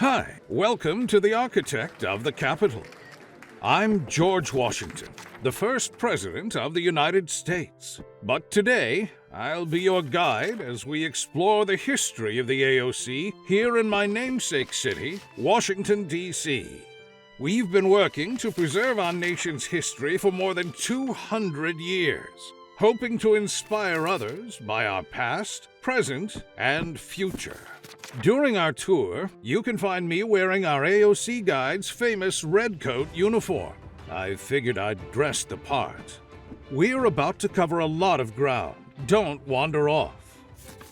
Hi, welcome to the architect of the Capitol. I'm George Washington, the first president of the United States. But today, I'll be your guide as we explore the history of the AOC here in my namesake city, Washington, D.C. We've been working to preserve our nation's history for more than 200 years, hoping to inspire others by our past, present, and future. During our tour, you can find me wearing our AOC guide's famous red coat uniform. I figured I'd dress the part. We're about to cover a lot of ground. Don't wander off.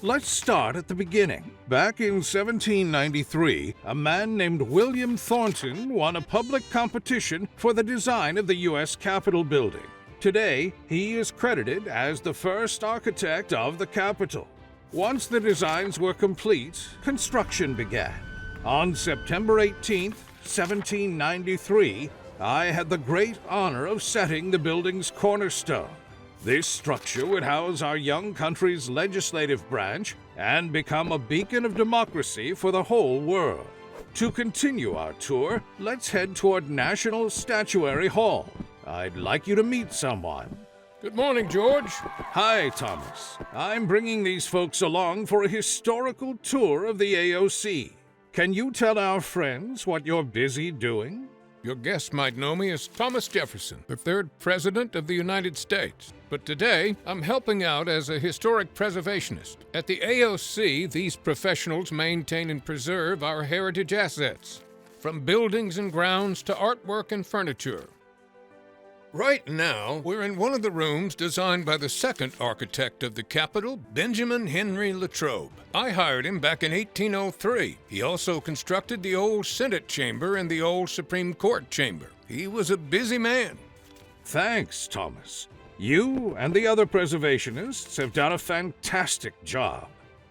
Let's start at the beginning. Back in 1793, a man named William Thornton won a public competition for the design of the U.S. Capitol building. Today, he is credited as the first architect of the Capitol. Once the designs were complete, construction began. On September 18, 1793, I had the great honor of setting the building's cornerstone. This structure would house our young country's legislative branch and become a beacon of democracy for the whole world. To continue our tour, let's head toward National Statuary Hall. I'd like you to meet someone. Good morning, George. Hi, Thomas. I'm bringing these folks along for a historical tour of the AOC. Can you tell our friends what you're busy doing? Your guests might know me as Thomas Jefferson, the third President of the United States. But today, I'm helping out as a historic preservationist. At the AOC, these professionals maintain and preserve our heritage assets, from buildings and grounds to artwork and furniture. Right now, we're in one of the rooms designed by the second architect of the Capitol, Benjamin Henry Latrobe. I hired him back in 1803. He also constructed the old Senate chamber and the old Supreme Court chamber. He was a busy man. Thanks, Thomas. You and the other preservationists have done a fantastic job.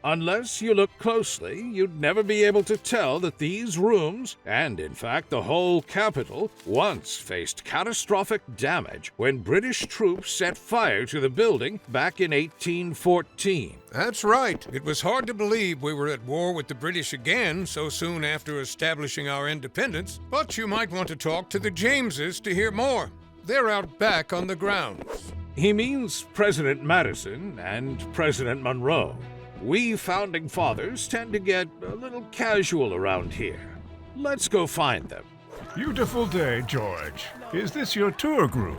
Unless you look closely, you'd never be able to tell that these rooms, and in fact the whole Capitol, once faced catastrophic damage when British troops set fire to the building back in 1814. That's right. It was hard to believe we were at war with the British again so soon after establishing our independence, but you might want to talk to the Jameses to hear more. They're out back on the grounds. He means President Madison and President Monroe. We founding fathers tend to get a little casual around here. Let's go find them. Beautiful day, George. Is this your tour group?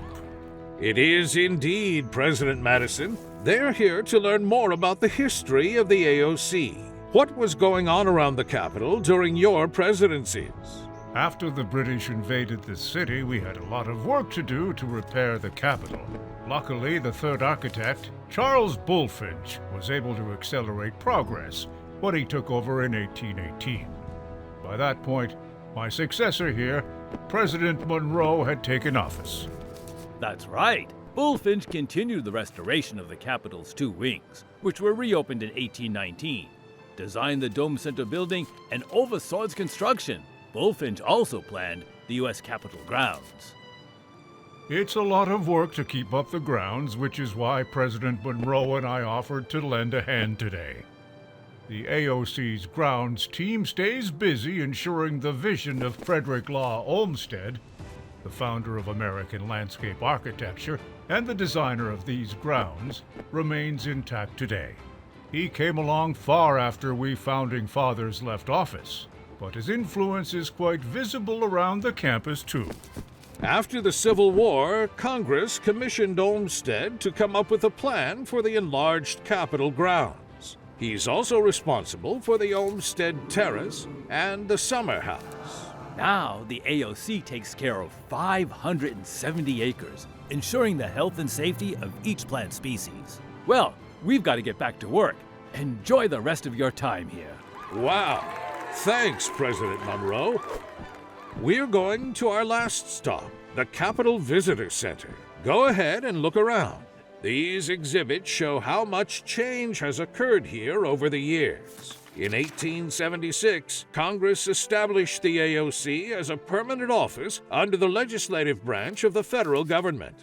It is indeed, President Madison. They're here to learn more about the history of the AOC. What was going on around the Capitol during your presidencies? After the British invaded the city, we had a lot of work to do to repair the Capitol. Luckily, the third architect, Charles Bulfinch, was able to accelerate progress when he took over in 1818. By that point, my successor here, President Monroe, had taken office. That's right. Bulfinch continued the restoration of the Capitol's two wings, which were reopened in 1819, designed the Dome Center building, and oversaw its construction. Bulfinch also planned the U.S. Capitol grounds. It's a lot of work to keep up the grounds, which is why President Monroe and I offered to lend a hand today. The AOC's grounds team stays busy ensuring the vision of Frederick Law Olmsted, the founder of American landscape architecture and the designer of these grounds, remains intact today. He came along far after we founding fathers left office, but his influence is quite visible around the campus too. After the Civil War, Congress commissioned Olmsted to come up with a plan for the enlarged Capitol grounds. He's also responsible for the Olmsted Terrace and the Summer House. Now, the AOC takes care of 570 acres, ensuring the health and safety of each plant species. Well, we've got to get back to work. Enjoy the rest of your time here. Wow! Thanks, President Monroe. We're going to our last stop, the Capitol Visitor Center. Go ahead and look around. These exhibits show how much change has occurred here over the years. In 1876, Congress established the AOC as a permanent office under the legislative branch of the federal government.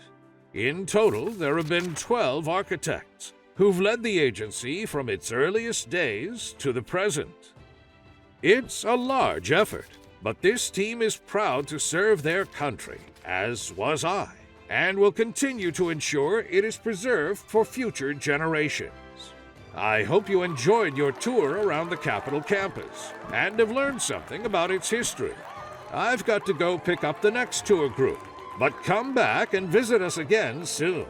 In total, there have been 12 architects who've led the agency from its earliest days to the present. It's a large effort, but this team is proud to serve their country, as was I, and will continue to ensure it is preserved for future generations. I hope you enjoyed your tour around the Capitol campus and have learned something about its history. I've got to go pick up the next tour group, but come back and visit us again soon.